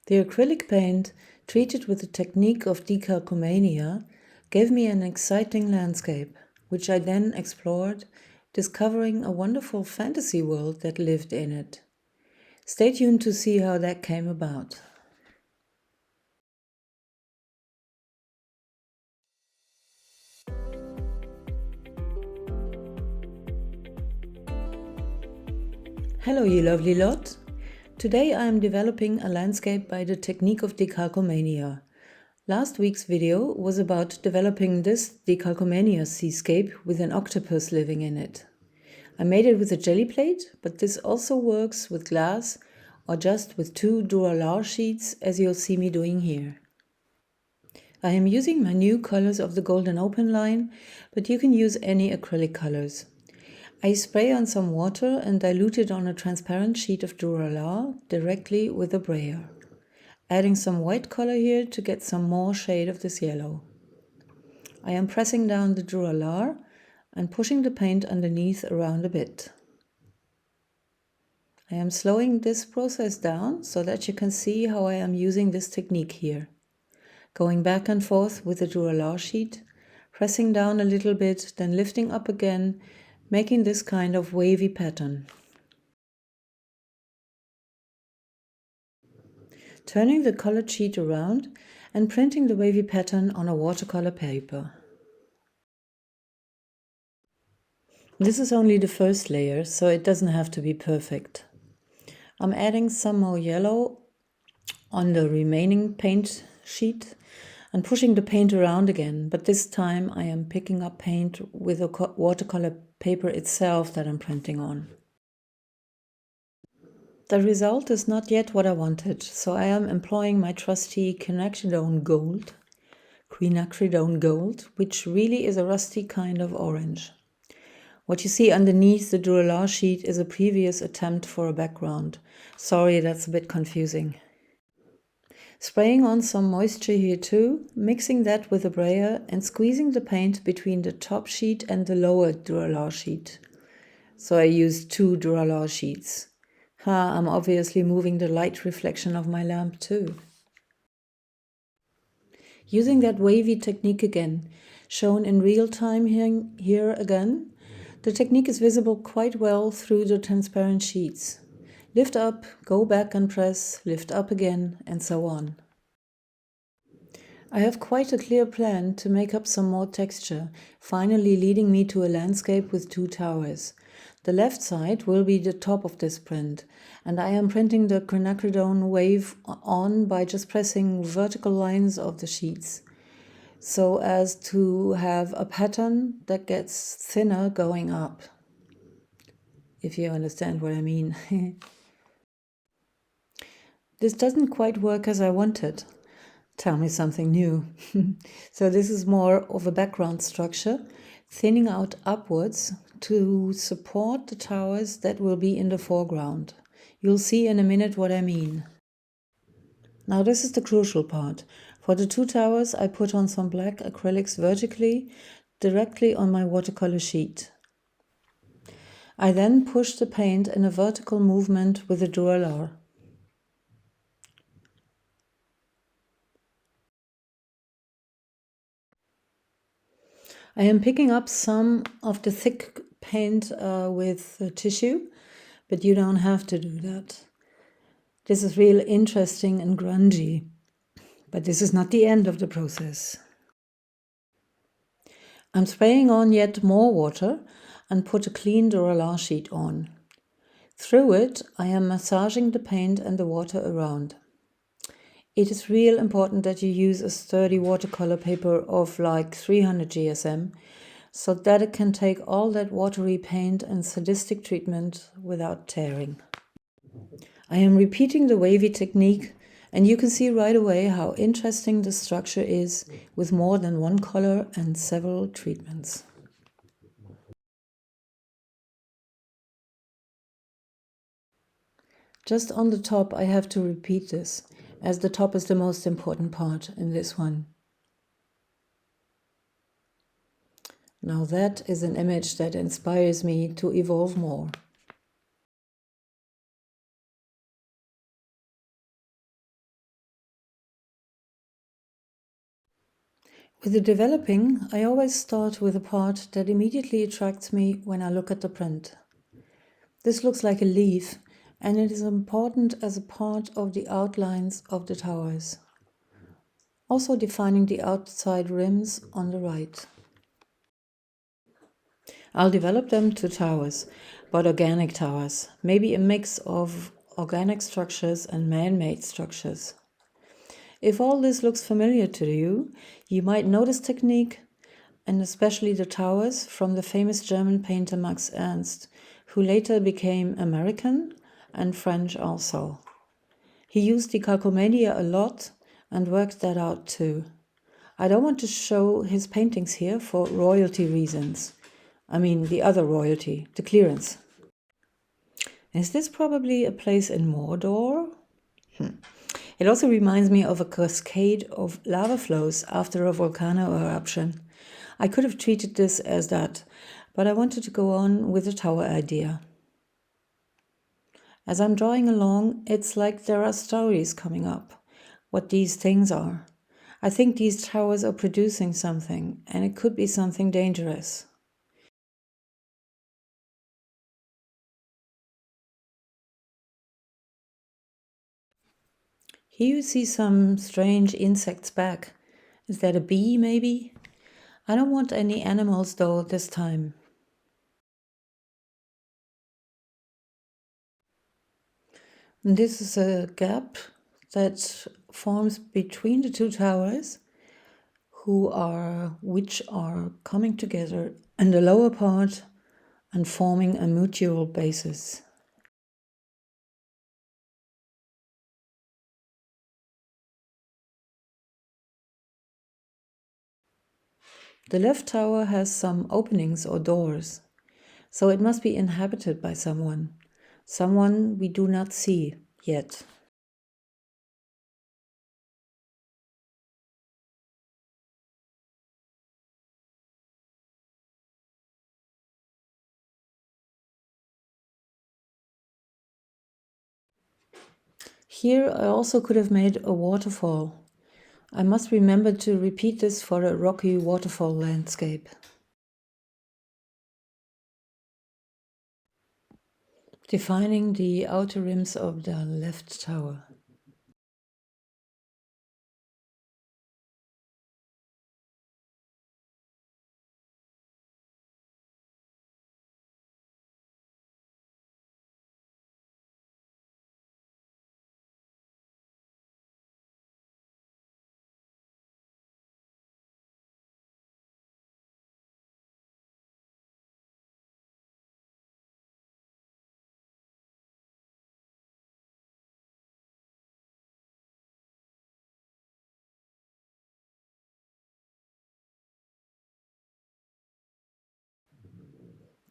The acrylic paint, treated with the technique of Decalcomania, gave me an exciting landscape, which I then explored, discovering a wonderful fantasy world that lived in it. Stay tuned to see how that came about. Hello, you lovely lot! Today I am developing a landscape by the technique of Decalcomania. Last week's video was about developing this Decalcomania seascape with an octopus living in it. I made it with a jelly plate, but this also works with glass or just with 2 Duralar sheets, as you'll see me doing here. I am using my new colors of the Golden Open line, but you can use any acrylic colors. I spray on some water and dilute it on a transparent sheet of Duralar directly with a brayer, adding some white color here to get some more shade of this yellow. I am pressing down the Duralar and pushing the paint underneath around a bit. I am slowing this process down so that you can see how I am using this technique here. Going back and forth with the Duralar sheet, pressing down a little bit, then lifting up again, making this kind of wavy pattern. Turning the colored sheet around and printing the wavy pattern on a watercolor paper. This is only the first layer, so it doesn't have to be perfect. I'm adding some more yellow on the remaining paint sheet and pushing the paint around again, but this time I am picking up paint with a watercolor paper itself that I'm printing on. The result is not yet what I wanted, so I am employing my trusty Quinacridone Gold, which really is a rusty kind of orange. What you see underneath the Duralar sheet is a previous attempt for a background. Sorry, that's a bit confusing. Spraying on some moisture here too, mixing that with a brayer and squeezing the paint between the top sheet and the lower Duralar sheet. So I used 2 Duralar sheets. I'm obviously moving the light reflection of my lamp too. Using that wavy technique again, shown in real time here again, the technique is visible quite well through the transparent sheets. Lift up, go back and press, lift up again, and so on. I have quite a clear plan to make up some more texture, finally leading me to a landscape with 2 towers. The left side will be the top of this print, and I am printing the Quinacridone wave on by just pressing vertical lines of the sheets, so as to have a pattern that gets thinner going up, if you understand what I mean. This doesn't quite work as I wanted. Tell me something new. So this is more of a background structure, thinning out upwards to support the towers that will be in the foreground. You'll see in a minute what I mean. Now this is the crucial part. For the 2 towers, I put on some black acrylics vertically, directly on my watercolor sheet. I then push the paint in a vertical movement with a Duralar. I am picking up some of the thick paint with tissue, but you don't have to do that. This is real interesting and grungy, but this is not the end of the process. I'm spraying on yet more water and put a clean Duralar sheet on. Through it, I am massaging the paint and the water around. It is real important that you use a sturdy watercolor paper of like 300 GSM, so that it can take all that watery paint and sadistic treatment without tearing. I am repeating the wavy technique, and you can see right away how interesting the structure is with more than one color and several treatments. Just on the top I have to repeat this, as the top is the most important part in this one. Now that is an image that inspires me to evolve more. With the developing, I always start with a part that immediately attracts me when I look at the print. This looks like a leaf, and it is important as a part of the outlines of the towers. Also defining the outside rims on the right. I'll develop them to towers, but organic towers, maybe a mix of organic structures and man-made structures. If all this looks familiar to you, you might know this technique, and especially the towers, from the famous German painter Max Ernst, who later became American and French also. He used Decalcomania a lot and worked that out too. I don't want to show his paintings here for royalty reasons. I mean the other royalty, the clearance. Is this probably a place in Mordor? It also reminds me of a cascade of lava flows after a volcano eruption. I could have treated this as that, but I wanted to go on with the tower idea. As I'm drawing along, it's like there are stories coming up, what these things are. I think these towers are producing something, and it could be something dangerous. Here you see some strange insects back. Is that a bee, maybe? I don't want any animals though this time. And this is a gap that forms between the two towers, which are coming together in the lower part and forming a mutual basis. The left tower has some openings or doors, so it must be inhabited by someone we do not see yet. Here I also could have made a waterfall. I must remember to repeat this for a rocky waterfall landscape. Defining the outer rims of the left tower.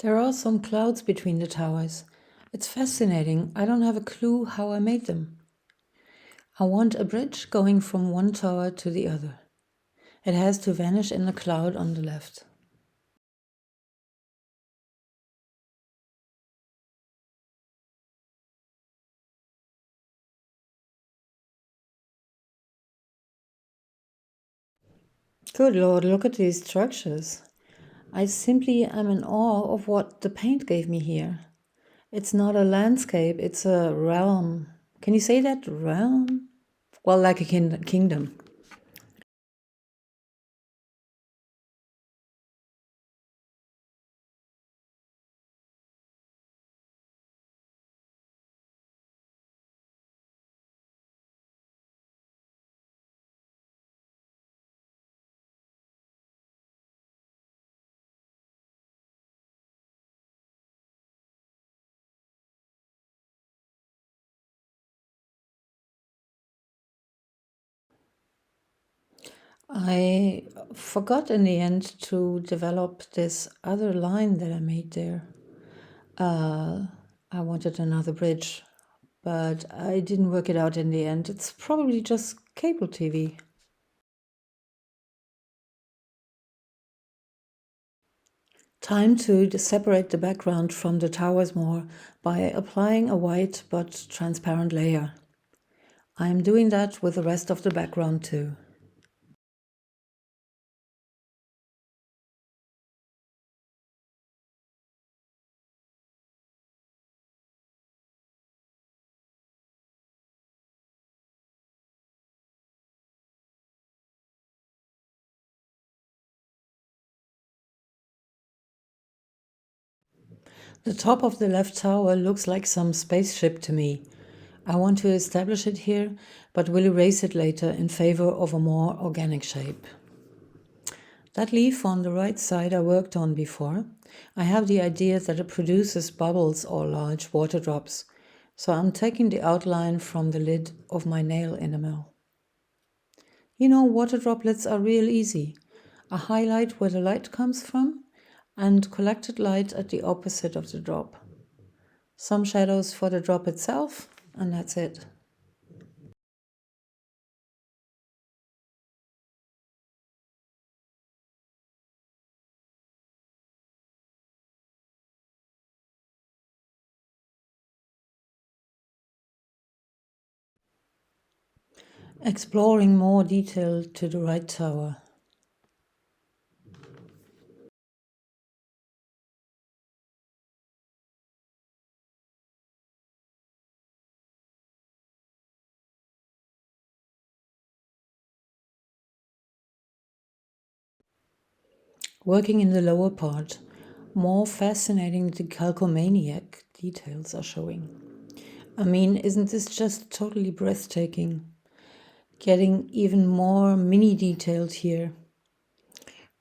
There are some clouds between the towers. It's fascinating. I don't have a clue how I made them. I want a bridge going from one tower to the other. It has to vanish in the cloud on the left. Good Lord, look at these structures. I simply am in awe of what the paint gave me here. It's not a landscape, it's a realm. Can you say that? Realm? Well, like a kingdom. I forgot in the end to develop this other line that I made there. I wanted another bridge, but I didn't work it out in the end. It's probably just cable TV. Time to separate the background from the towers more by applying a white but transparent layer. I am doing that with the rest of the background too. The top of the left tower looks like some spaceship to me. I want to establish it here, but will erase it later in favor of a more organic shape. That leaf on the right side I worked on before. I have the idea that it produces bubbles or large water drops, so I'm taking the outline from the lid of my nail enamel. You know, water droplets are real easy. A highlight where the light comes from, and collected light at the opposite of the drop. Some shadows for the drop itself, and that's it. Exploring more detail to the right tower. Working in the lower part, more fascinating Decalcomaniac details are showing. I mean, isn't this just totally breathtaking? Getting even more mini detailed here.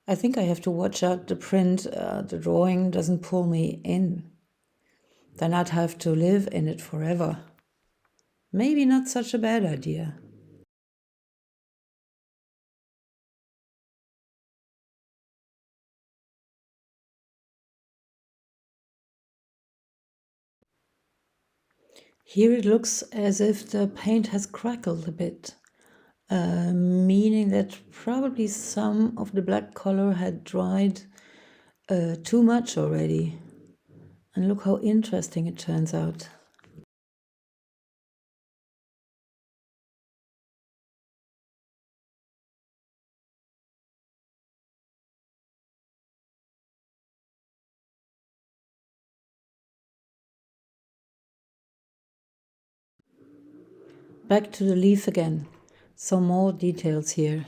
I think I have to watch out the print, the drawing doesn't pull me in. Then I'd have to live in it forever. Maybe not such a bad idea. Here it looks as if the paint has crackled a bit, meaning that probably some of the black color had dried too much already. And look how interesting it turns out. Back to the leaf again. Some more details here.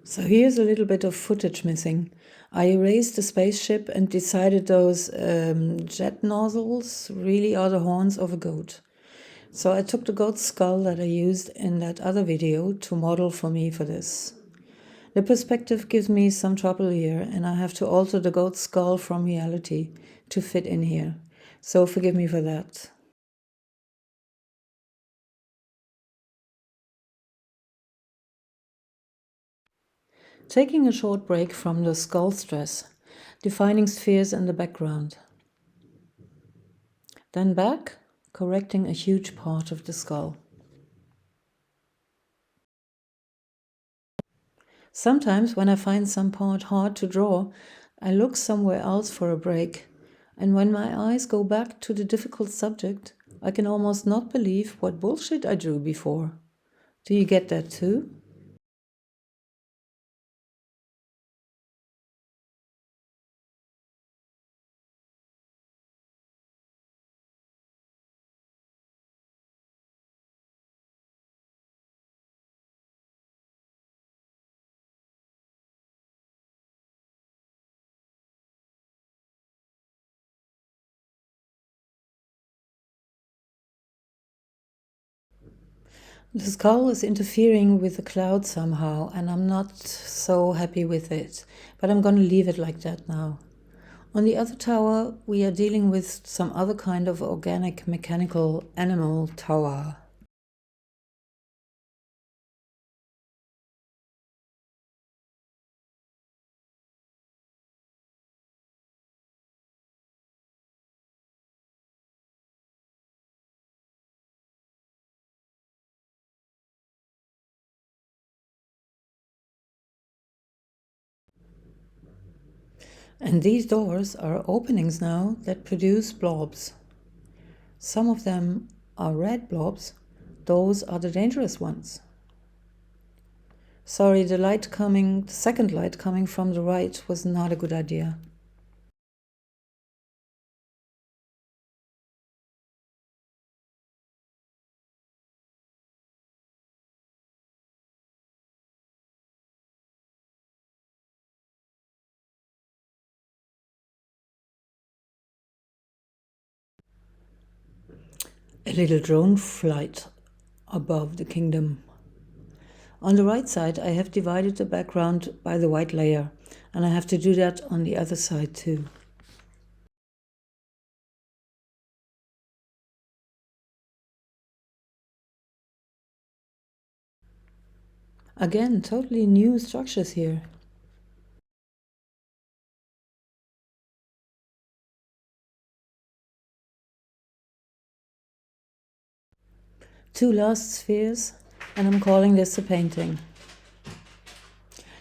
So here's a little bit of footage missing. I erased the spaceship and decided those jet nozzles really are the horns of a goat. So I took the goat skull that I used in that other video to model for me for this. The perspective gives me some trouble here, and I have to alter the goat skull from reality to fit in here. So forgive me for that. Taking a short break from the skull stress, defining spheres in the background. Then back, correcting a huge part of the skull. Sometimes when I find some part hard to draw, I look somewhere else for a break, and when my eyes go back to the difficult subject, I can almost not believe what bullshit I drew before. Do you get that too? The skull is interfering with the cloud somehow, and I'm not so happy with it, but I'm going to leave it like that now. On the other tower, we are dealing with some other kind of organic mechanical animal tower. And these doors are openings now that produce blobs. Some of them are red blobs, those are the dangerous ones. Sorry, the second light coming from the right was not a good idea. A little drone flight above the kingdom. On the right side, I have divided the background by the white layer, and I have to do that on the other side too. Again, totally new structures here. Two last spheres, and I'm calling this a painting.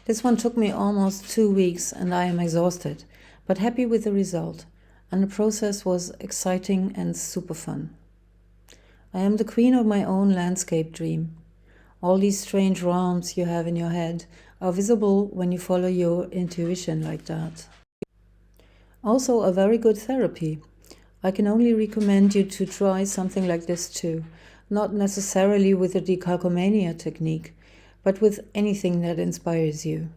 This one took me almost 2 weeks and I am exhausted, but happy with the result, and the process was exciting and super fun. I am the queen of my own landscape dream. All these strange realms you have in your head are visible when you follow your intuition like that. Also a very good therapy. I can only recommend you to try something like this too, not necessarily with the Decalcomania technique, but with anything that inspires you.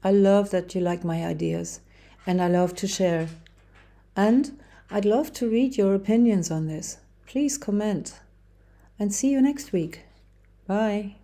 I love that you like my ideas, and I love to share. And I'd love to read your opinions on this. Please comment. And see you next week. Bye.